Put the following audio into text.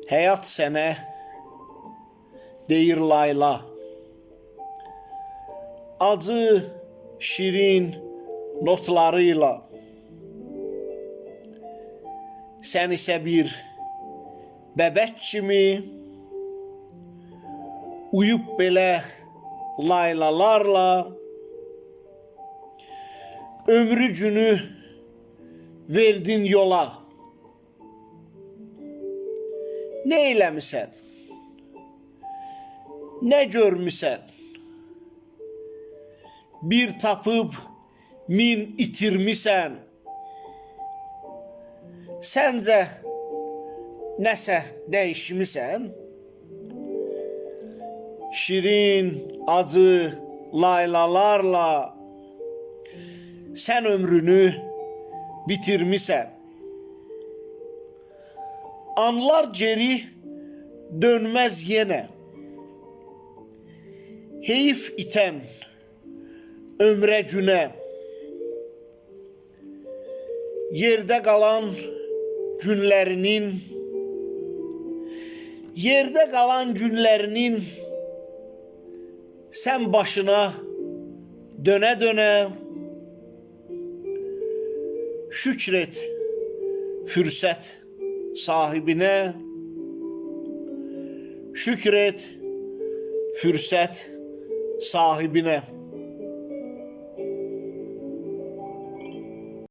Həyat sənə deyir layla. Acı, şirin notlarıyla. Sən isə bir bəbək kimi uyub belə laylalarla ömrü günü verdin yola. Nə eləmisən? Nə görmüsən? Bir tapıb min itirmisən. Səncə nəsə dəyişmisən? Şirin, acı laylalarla sən ömrünü bitirmisən. Anlar geri dönməz yenə. Heyif itən ömrə günə. Yerdə qalan günlərinin sən başına dönə-dönə şükr et fürsət sahibinə. Şükr et fürsət sahibinə.